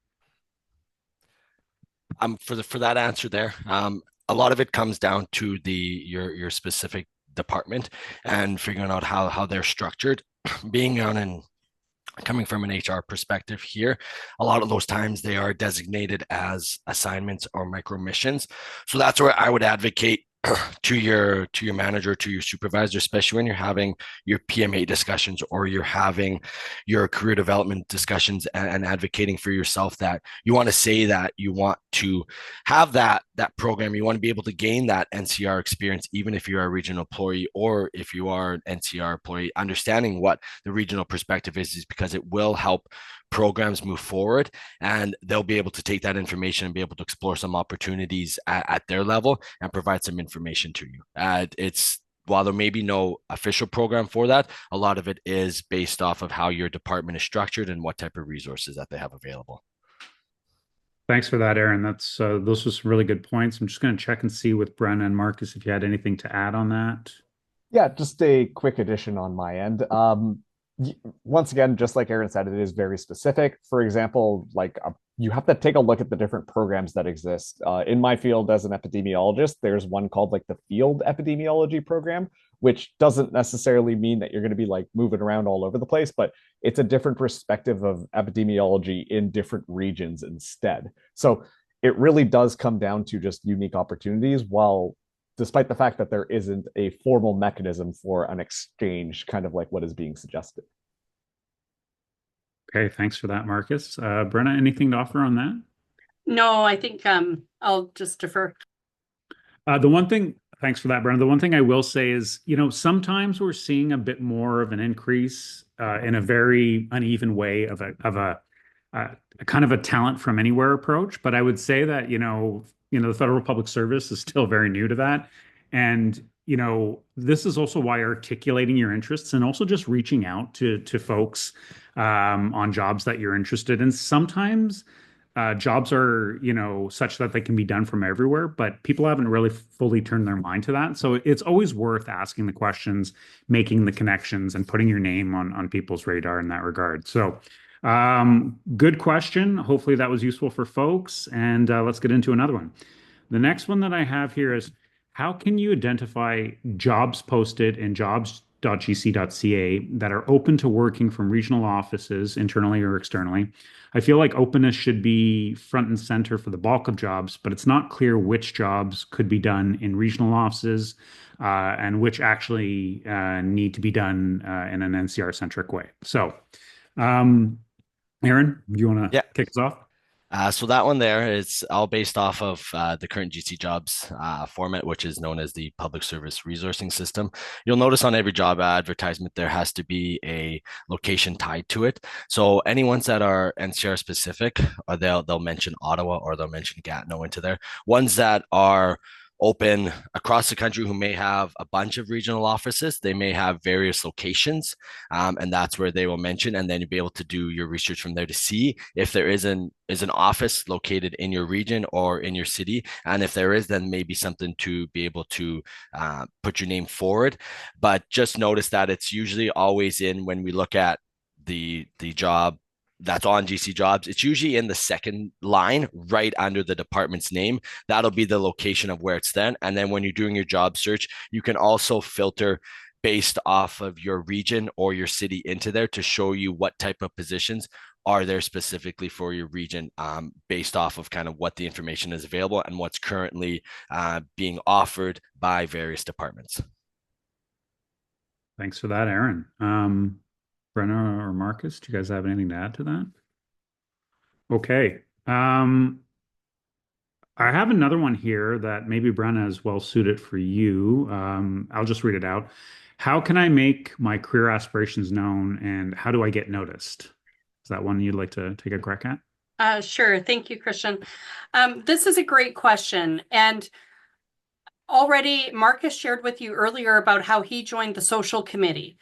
For that answer there, a lot of it comes down to your specific department and figuring out how they're structured. Coming from an HR perspective here, a lot of those times they are designated as assignments or micro missions. So that's where I would advocate to your manager, to your supervisor, especially when you're having your PMA discussions or you're having your career development discussions, and advocating for yourself, that you want to say that you want to have that program. You want to be able to gain that NCR experience, even if you're a regional employee or if you are an NCR employee. Understanding what the regional perspective is because it will help programs move forward, and they'll be able to take that information and be able to explore some opportunities at their level and provide some information to you. While there may be no official program for that, a lot of it is based off of how your department is structured and what type of resources that they have available. Thanks for that, Aaron. Those were some really good points. I'm just going to check and see with Brenna and Marcus if you had anything to add on that. Yeah, just a quick addition on my end. Once again, just like Aaron said, it is very specific. For example, you have to take a look at the different programs that exist. In my field as an epidemiologist, there's one called the field epidemiology program, which doesn't necessarily mean that you're going to be moving around all over the place, but it's a different perspective of epidemiology in different regions instead. So it really does come down to just unique opportunities, while despite the fact that there isn't a formal mechanism for an exchange, kind of like what is being suggested. Okay, thanks for that, Marcus. Brenna, anything to offer on that? No, I think I'll just defer. Thanks for that, Brenna. The one thing I will say is, sometimes we're seeing a bit more of an increase in a very uneven way of a kind of a talent from anywhere approach. But I would say that, the federal public service is still very new to that. And, this is also why articulating your interests and also just reaching out to folks on jobs that you're interested in. Sometimes jobs are, such that they can be done from everywhere, but people haven't really fully turned their mind to that. So it's always worth asking the questions, making the connections, and putting your name on people's radar in that regard. So good question. Hopefully that was useful for folks. And let's get into another one. The next one that I have here is, how can you identify jobs posted and jobs job.gc.ca that are open to working from regional offices, internally or externally. I feel like openness should be front and center for the bulk of jobs, but it's not clear which jobs could be done in regional offices and which actually need to be done in an NCR-centric way. So, Aaron, do you want to Yeah. kick us off? So that one there is all based off of the current GC jobs format, which is known as the public service resourcing system. You'll notice on every job advertisement, there has to be a location tied to it. So any ones that are NCR specific, or they'll mention Ottawa or they'll mention Gatineau into there. Ones that are open across the country who may have a bunch of regional offices, they may have various locations, and that's where they will mention, and then you'll be able to do your research from there to see if there is an office located in your region or in your city, and if there is, then maybe something to be able to put your name forward. But just notice that it's usually always in, when we look at the job that's on GC jobs, it's usually in the second line right under the department's name. That'll be the location of where it's then. And then when you're doing your job search, you can also filter based off of your region or your city into there to show you what type of positions are there specifically for your region, based off of kind of what the information is available and what's currently being offered by various departments. Thanks for that, Aaron. Brenna or Marcus, do you guys have anything to add to that? Okay. I have another one here that maybe Brenna is well suited for you. I'll just read it out. How can I make my career aspirations known, and how do I get noticed? Is that one you'd like to take a crack at? Sure. Thank you, Christian. This is a great question. And already Marcus shared with you earlier about how he joined the social committee.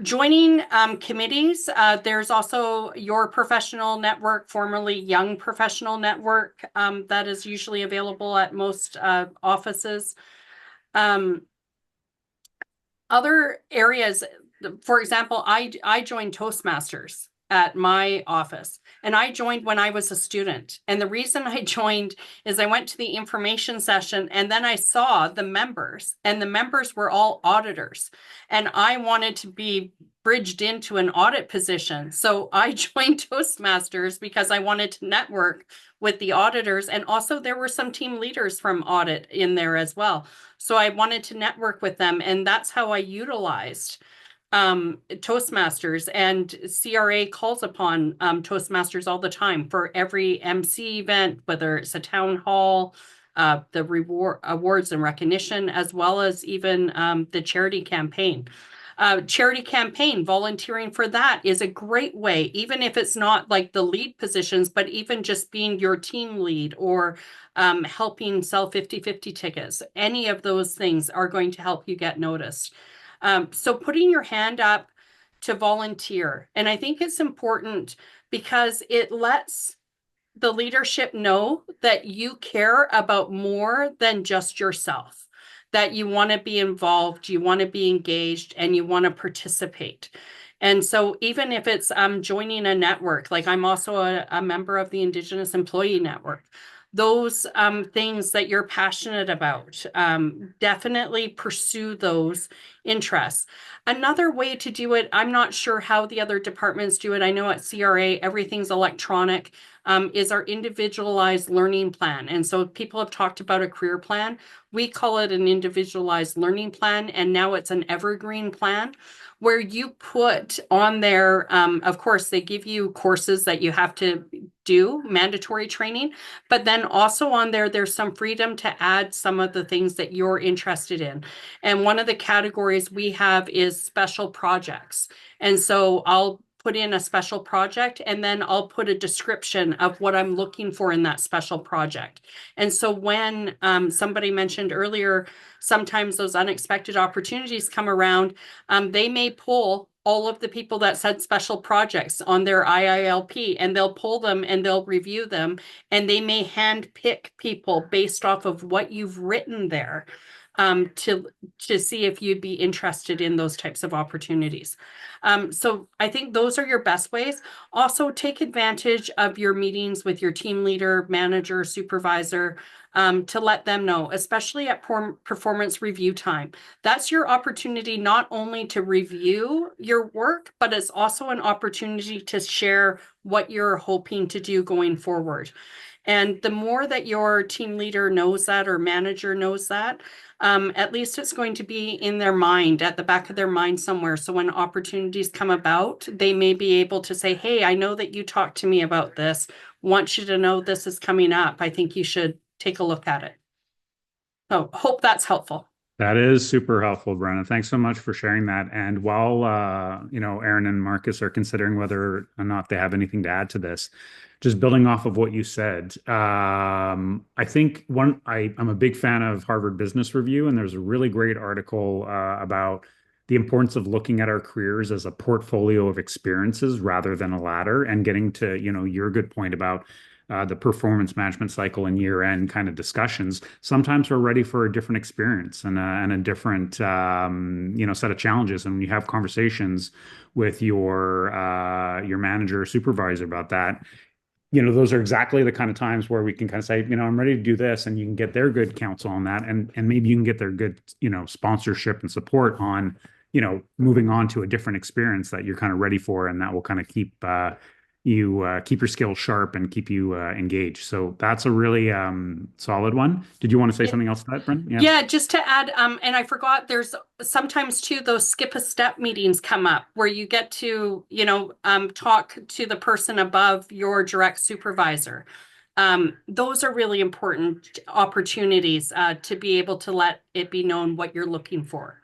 Joining committees, there's also your professional network, formerly Young Professional Network, that is usually available at most offices. Other areas, for example, I joined Toastmasters at my office, and I joined when I was a student. And the reason I joined is I went to the information session, and then I saw the members, and the members were all auditors, and I wanted to be bridged into an audit position. So I joined Toastmasters because I wanted to network with the auditors, and also there were some team leaders from audit in there as well. So I wanted to network with them, and that's how I utilized Toastmasters, and CRA calls upon Toastmasters all the time for every MC event, whether it's a town hall, the awards and recognition, as well as even the charity campaign. Charity campaign, volunteering for that is a great way, even if it's not like the lead positions, but even just being your team lead or helping sell 50/50 tickets. Any of those things are going to help you get noticed. So putting your hand up to volunteer. And I think it's important because it lets the leadership know that you care about more than just yourself, that you want to be involved, you want to be engaged, and you want to participate. And so even if it's joining a network, like I'm also a member of the Indigenous Employee Network, those things that you're passionate about, definitely pursue those interests. Another way to do it, I'm not sure how the other departments do it. I know at CRA, everything's electronic, is our individualized learning plan. And so people have talked about a career plan. We call it an individualized learning plan, and now it's an evergreen plan, where you put on there, of course, they give you courses that you have to do, mandatory training, but then also on there, there's some freedom to add some of the things that you're interested in. And one of the categories we have is special projects. And so I'll put in a special project, and then I'll put a description of what I'm looking for in that special project. And so when somebody mentioned earlier, sometimes those unexpected opportunities come around, they may pull all of the people that said special projects on their IILP, and they'll pull them and they'll review them, and they may hand pick people based off of what you've written there. to see if you'd be interested in those types of opportunities. So I think those are your best ways. Also, take advantage of your meetings with your team leader, manager, supervisor, to let them know, especially at performance review time. That's your opportunity not only to review your work, but it's also an opportunity to share what you're hoping to do going forward. And the more that your team leader knows that or manager knows that, at least it's going to be in their mind, at the back of their mind somewhere. So when opportunities come about, they may be able to say, hey, I know that you talked to me about this. Want you to know this is coming up. I think you should take a look at it. So hope that's helpful. That is super helpful, Brenna. Thanks so much for sharing that. And while Aaron and Marcus are considering whether or not they have anything to add to this, just building off of what you said, I think I'm a big fan of Harvard Business Review, and there's a really great article about the importance of looking at our careers as a portfolio of experiences rather than a ladder, and getting to, your good point about the performance management cycle and year-end kind of discussions. Sometimes we're ready for a different experience and a different, set of challenges. And when you have conversations with your manager or supervisor about that, those are exactly the kind of times where we can kind of say, I'm ready to do this, and you can get their good counsel on that, and maybe you can get their good, sponsorship and support on, moving on to a different experience that you're kind of ready for, and that will kind of keep keep your skills sharp and keep you engaged. So that's a really solid one. Did you want to say something else to that, Brent? Yeah, just to add, and I forgot, there's sometimes too, those skip a step meetings come up where you get to, talk to the person above your direct supervisor. Those are really important opportunities to be able to let it be known what you're looking for.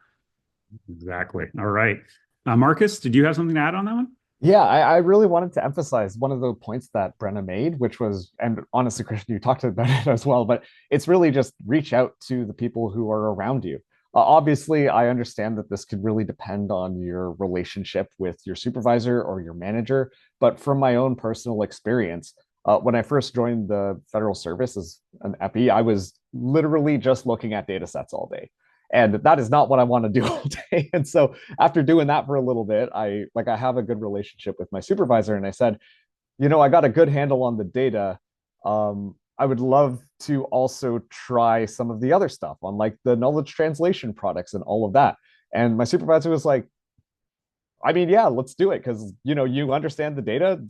Exactly. All right. Marcus, did you have something to add on that one? Yeah, I really wanted to emphasize one of the points that Brenna made, which was, and honestly, Christian, you talked about it as well, but it's really just reach out to the people who are around you. Obviously, I understand that this could really depend on your relationship with your supervisor or your manager, but from my own personal experience, when I first joined the federal service as an EPI, I was literally just looking at data sets all day. And that is not what I want to do all day. And so after doing that for a little bit, I have a good relationship with my supervisor. And I said, I got a good handle on the data. I would love to also try some of the other stuff on like the knowledge translation products and all of that. And my supervisor was like, I mean, yeah, let's do it. Cause you understand the data.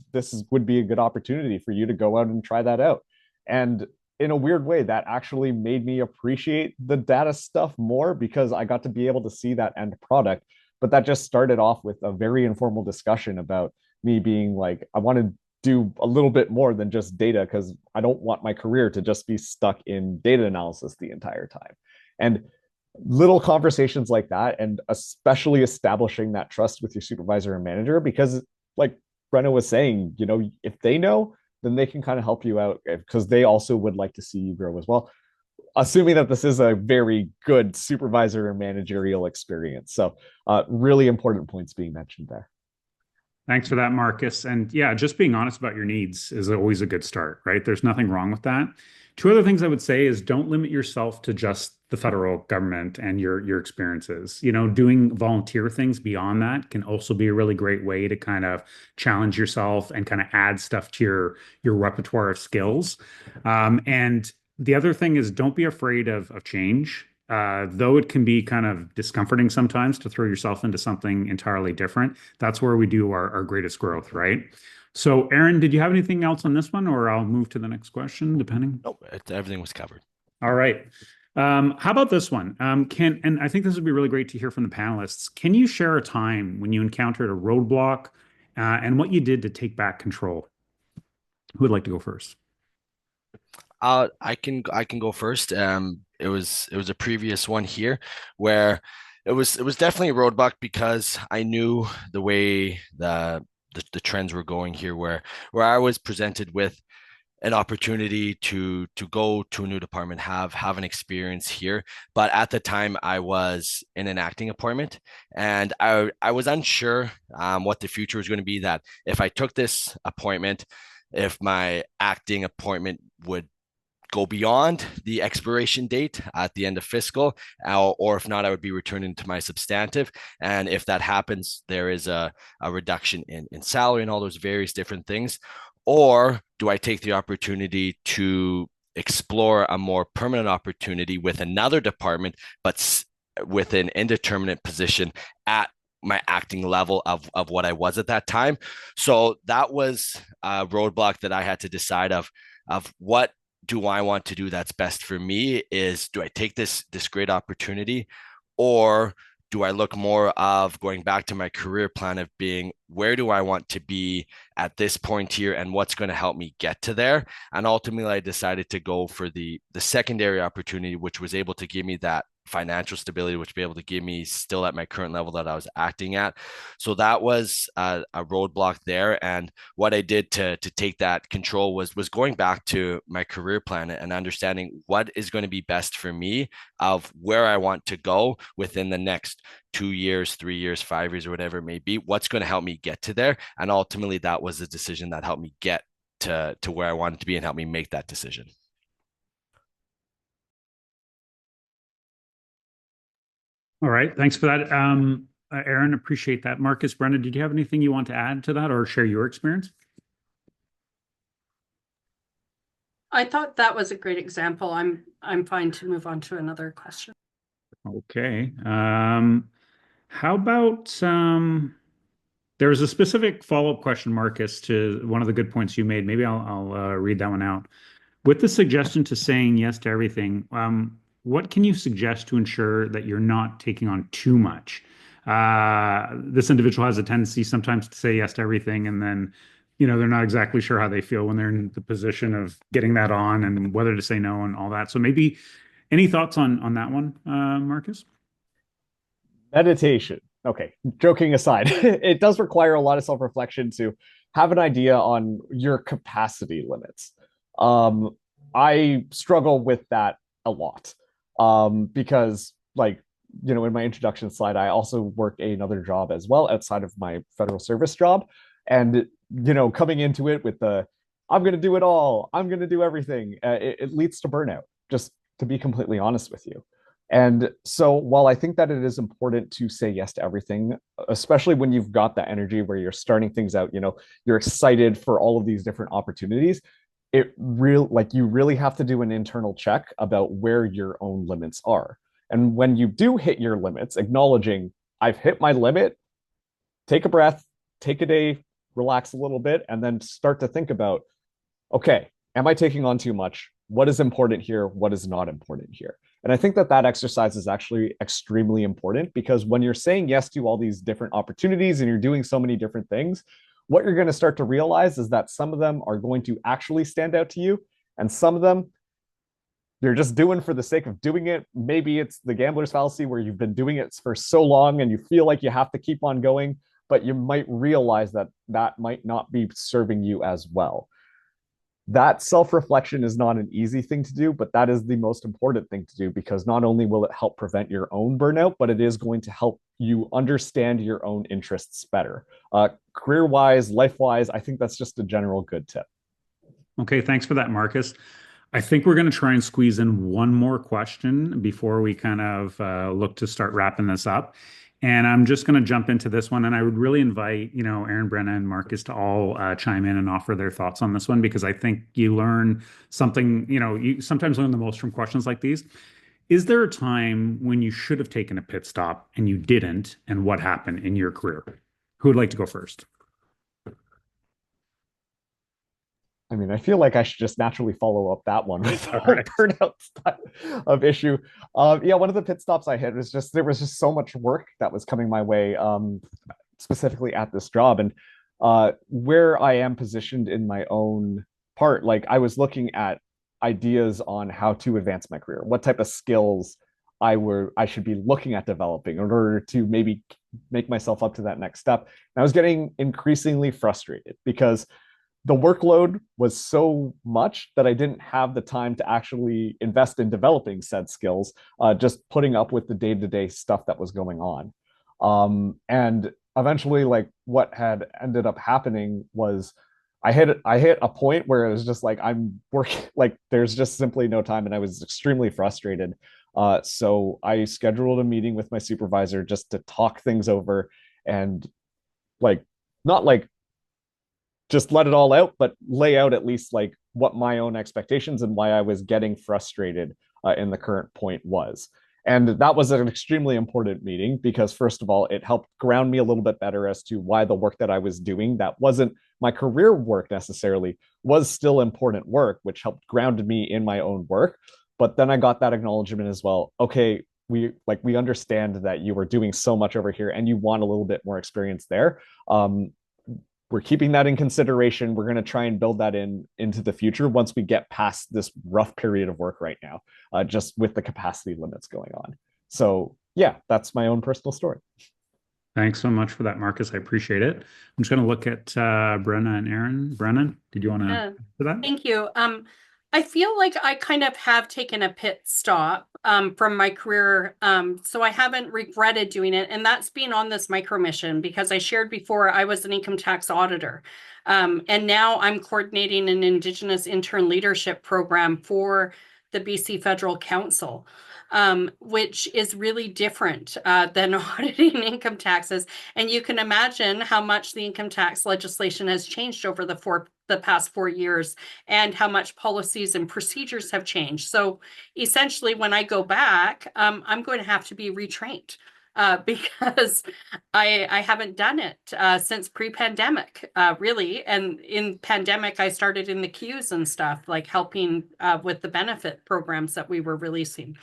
Would be a good opportunity for you to go out and try that out. And in a weird way, that actually made me appreciate the data stuff more because I got to be able to see that end product. But that just started off with a very informal discussion about me being like, I want to do a little bit more than just data because I don't want my career to just be stuck in data analysis the entire time. And little conversations like that, and especially establishing that trust with your supervisor and manager, because like Brenna was saying, if they know, then they can kind of help you out because they also would like to see you grow as well. Assuming that this is a very good supervisor and managerial experience. So really important points being mentioned there. Thanks for that, Marcus. And yeah, just being honest about your needs is always a good start, right? There's nothing wrong with that. Two other things I would say is don't limit yourself to just the federal government and your experiences. Doing volunteer things beyond that can also be a really great way to kind of challenge yourself and kind of add stuff to your repertoire of skills. And the other thing is don't be afraid of change. Though it can be kind of discomforting sometimes to throw yourself into something entirely different, that's where we do our greatest growth, right? So, Aaron, did you have anything else on this one, or I'll move to the next question, depending? Nope, everything was covered. All right. How about this one? And I think this would be really great to hear from the panelists. Can you share a time when you encountered a roadblock and what you did to take back control? Who would like to go first? I can go first. It was a previous one here where it was definitely a roadblock because I knew the way the trends were going here, where I was presented with an opportunity to go to a new department, have an experience here. But at the time I was in an acting appointment and I was unsure what the future was going to be, that if I took this appointment, if my acting appointment would go beyond the expiration date at the end of fiscal, or if not, I would be returning to my substantive. And if that happens, there is a reduction in salary and all those various different things. Or do I take the opportunity to explore a more permanent opportunity with another department, but with an indeterminate position at my acting level of what I was at that time? So that was a roadblock that I had to decide of what do I want to do that's best for me. Is do I take this great opportunity, or do I look more of going back to my career plan of being, where do I want to be at this point here and what's going to help me get to there? And ultimately I decided to go for the secondary opportunity, which was able to give me that financial stability, which be able to give me still at my current level that I was acting at. So that was a roadblock there. And what I did to take that control was going back to my career plan and understanding what is going to be best for me, of where I want to go within the next 2 years, 3 years, 5 years, or whatever it may be. What's going to help me get to there? And ultimately that was a decision that helped me get to where I wanted to be and help me make that decision. All right. Thanks for that. Aaron, appreciate that. Marcus, Brendan, did you have anything you want to add to that or share your experience? I thought that was a great example. I'm fine to move on to another question. Okay. How about there was a specific follow-up question, Marcus, to one of the good points you made. Maybe I'll read that one out. With the suggestion to saying yes to everything, what can you suggest to ensure that you're not taking on too much? This individual has a tendency sometimes to say yes to everything, and then, they're not exactly sure how they feel when they're in the position of getting that on and whether to say no and all that. So maybe any thoughts on that one, Marcus? Meditation. Okay, joking aside, it does require a lot of self-reflection to have an idea on your capacity limits. I struggle with that a lot, because, like, in my introduction slide, I also work another job as well outside of my federal service job. And, coming into it with I'm going to do it all, I'm going to do everything, it leads to burnout, just to be completely honest with you. And so while I think that it is important to say yes to everything, especially when you've got that energy where you're starting things out, you're excited for all of these different opportunities, you really have to do an internal check about where your own limits are. And when you do hit your limits, acknowledging I've hit my limit, take a breath, take a day, relax a little bit, and then start to think about, okay, am I taking on too much? What is important here? What is not important here? And I think that exercise is actually extremely important, because when you're saying yes to all these different opportunities and you're doing so many different things, what you're going to start to realize is that some of them are going to actually stand out to you, and some of them you're just doing for the sake of doing it. Maybe it's the gambler's fallacy where you've been doing it for so long and you feel like you have to keep on going, but you might realize that might not be serving you as well. That self-reflection is not an easy thing to do, but that is the most important thing to do, because not only will it help prevent your own burnout, but it is going to help you understand your own interests better. Career-wise, life-wise, I think that's just a general good tip. Okay, thanks for that, Marcus. I think we're going to try and squeeze in one more question before we kind of look to start wrapping this up. And I'm just going to jump into this one. And I would really invite, Aaron, Brenna, and Marcus to all chime in and offer their thoughts on this one, because I think you learn something, you sometimes learn the most from questions like these. Is there a time when you should have taken a pit stop and you didn't? And what happened in your career? Who would like to go first? I mean, I feel like I should just naturally follow up that one with the whole burnout of issue. Yeah, one of the pit stops I hit was just, there was just so much work that was coming my way, specifically at this job. And where I am positioned in my own part, like, I was looking at ideas on how to advance my career, what type of skills I should be looking at developing in order to maybe make myself up to that next step. And I was getting increasingly frustrated because the workload was so much that I didn't have the time to actually invest in developing said skills, just putting up with the day-to-day stuff that was going on. And eventually, like, what had ended up happening was I hit a point where it was just like I'm working like there's just simply no time, and I was extremely frustrated. So I scheduled a meeting with my supervisor just to talk things over and like not like just let it all out, but lay out at least like what my own expectations and why I was getting frustrated in the current point was. And that was an extremely important meeting because, first of all, it helped ground me a little bit better as to why the work that I was doing, that wasn't my career work necessarily, was still important work, which helped ground me in my own work. But then I got that acknowledgement as well. Okay, we understand that you were doing so much over here and you want a little bit more experience there. We're keeping that in consideration. We're going to try and build that into the future once we get past this rough period of work right now, just with the capacity limits going on. So yeah, that's my own personal story. Thanks so much for that, Marcus. I appreciate it. I'm just going to look at Brenna and Aaron. Brennan, did you want to answer that? Thank you. I feel like I kind of have taken a pit stop from my career. So I haven't regretted doing it. And that's being on this micro mission because I shared before I was an income tax auditor. And now I'm coordinating an Indigenous intern leadership program for the BC Federal Council, which is really different than auditing income taxes. And you can imagine how much the income tax legislation has changed over the past 4 years and how much policies and procedures have changed. So essentially, when I go back, I'm going to have to be retrained because I haven't done it since pre-pandemic, really. And in pandemic, I started in the queues and stuff, like helping with the benefit programs that we were releasing.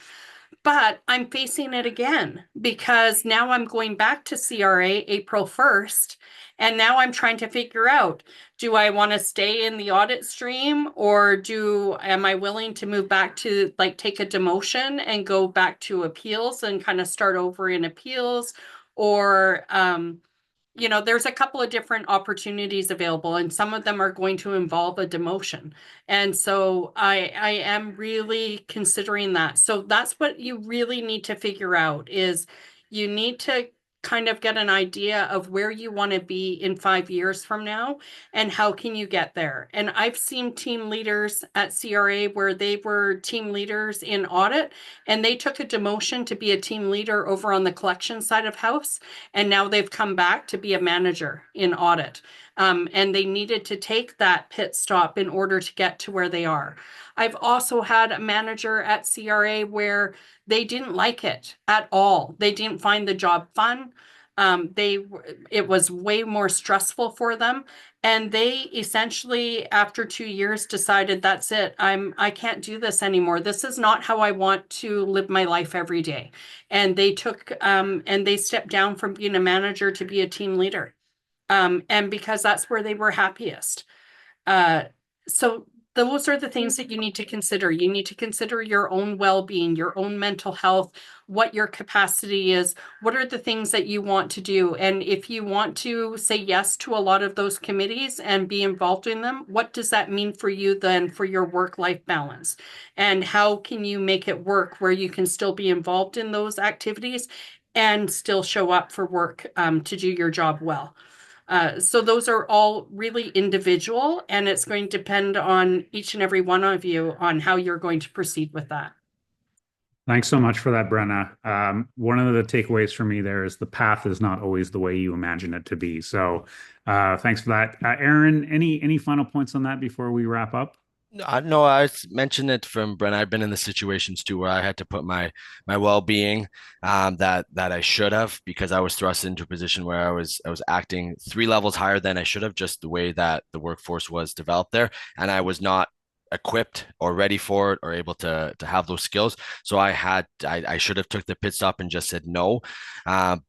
But I'm facing it again because now I'm going back to CRA April 1st. And now I'm trying to figure out, do I want to stay in the audit stream or am I willing to move back to like take a demotion and go back to appeals and kind of start over in appeals? Or there's a couple of different opportunities available, and some of them are going to involve a demotion. And so I am really considering that. So that's what you really need to figure out is you need to kind of get an idea of where you want to be in 5 years from now and how can you get there. And I've seen team leaders at CRA where they were team leaders in audit and they took a demotion to be a team leader over on the collection side of house. And now they've come back to be a manager in audit. And they needed to take that pit stop in order to get to where they are. I've also had a manager at CRA where they didn't like it at all. They didn't find the job fun. It was way more stressful for them. And they essentially, after 2 years, decided that's it. I can't do this anymore. This is not how I want to live my life every day. And they stepped down from being a manager to be a team leader. And because that's where they were happiest. So those are the things that you need to consider. You need to consider your own well-being, your own mental health, what your capacity is, what are the things that you want to do. And if you want to say yes to a lot of those committees and be involved in them, what does that mean for you then for your work-life balance? And how can you make it work where you can still be involved in those activities and still show up for work to do your job well? So those are all really individual, and it's going to depend on each and every one of you on how you're going to proceed with that. Thanks so much for that, Brenna. One of the takeaways for me there is the path is not always the way you imagine it to be. So thanks for that. Aaron, any final points on that before we wrap up? No, I mentioned it from Brent. I've been in the situations too where I had to put my well-being that I should have because I was thrust into a position where I was acting 3 levels higher than I should have, just the way that the workforce was developed there, and I was not equipped or ready for it or able to have those skills. So I should have took the pit stop and just said no.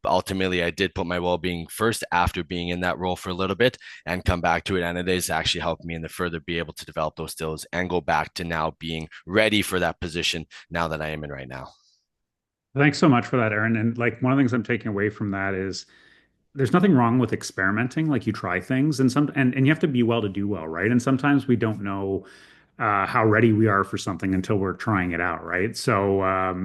Ultimately, I did put my well-being first after being in that role for a little bit and come back to it. And it has actually helped me in the further be able to develop those skills and go back to now being ready for that position now that I am in right now. Thanks so much for that, Aaron. And like one of the things I'm taking away from that is there's nothing wrong with experimenting. Like you try things and you have to be well to do well, right? And sometimes we don't know how ready we are for something until we're trying it out, right? So,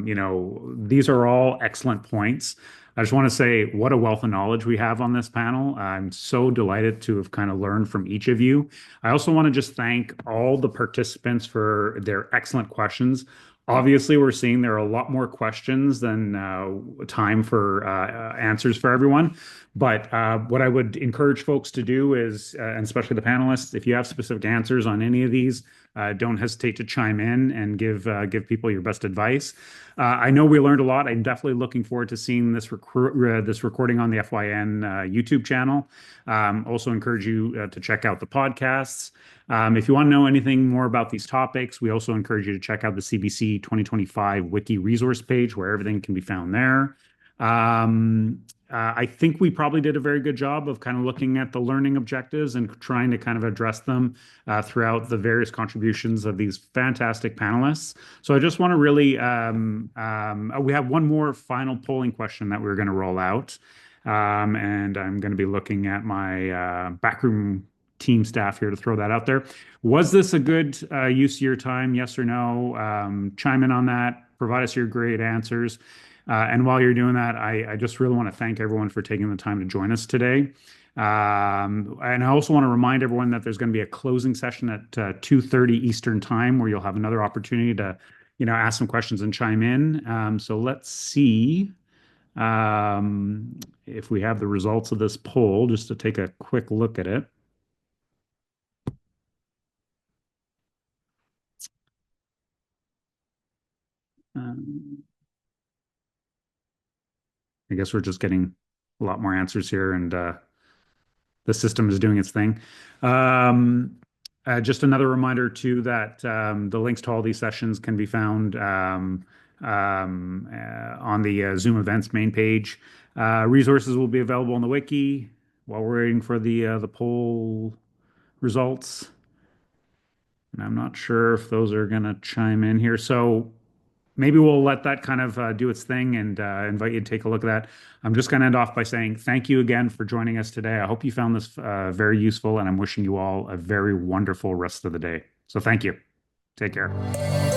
these are all excellent points. I just want to say what a wealth of knowledge we have on this panel. I'm so delighted to have kind of learned from each of you. I also want to just thank all the participants for their excellent questions. Obviously, we're seeing there are a lot more questions than time for answers for everyone. But what I would encourage folks to do is, and especially the panelists, if you have specific answers on any of these, don't hesitate to chime in and give people your best advice. I know we learned a lot. I'm definitely looking forward to seeing this recording on the FYN YouTube channel. Also encourage you to check out the podcasts. If you want to know anything more about these topics, we also encourage you to check out the CBC 2025 Wiki resource page where everything can be found there. I think we probably did a very good job of kind of looking at the learning objectives and trying to kind of address them throughout the various contributions of these fantastic panelists. So I just want to really, we have one more final polling question that we're going to roll out. And I'm going to be looking at my backroom team staff here to throw that out there. Was this a good use of your time? Yes or no? Chime in on that. Provide us your great answers. And while you're doing that, I just really want to thank everyone for taking the time to join us today. And I also want to remind everyone that there's going to be a closing session at 2:30 Eastern time where you'll have another opportunity to, ask some questions and chime in. So let's see if we have the results of this poll, just to take a quick look at it. I guess we're just getting a lot more answers here, and the system is doing its thing. Just another reminder too that the links to all these sessions can be found on the Zoom events main page. Resources will be available on the wiki while we're waiting for the poll results. And I'm not sure if those are going to chime in here. So maybe we'll let that kind of do its thing and invite you to take a look at that. I'm just going to end off by saying thank you again for joining us today. I hope you found this very useful, and I'm wishing you all a very wonderful rest of the day. So thank you. Take care.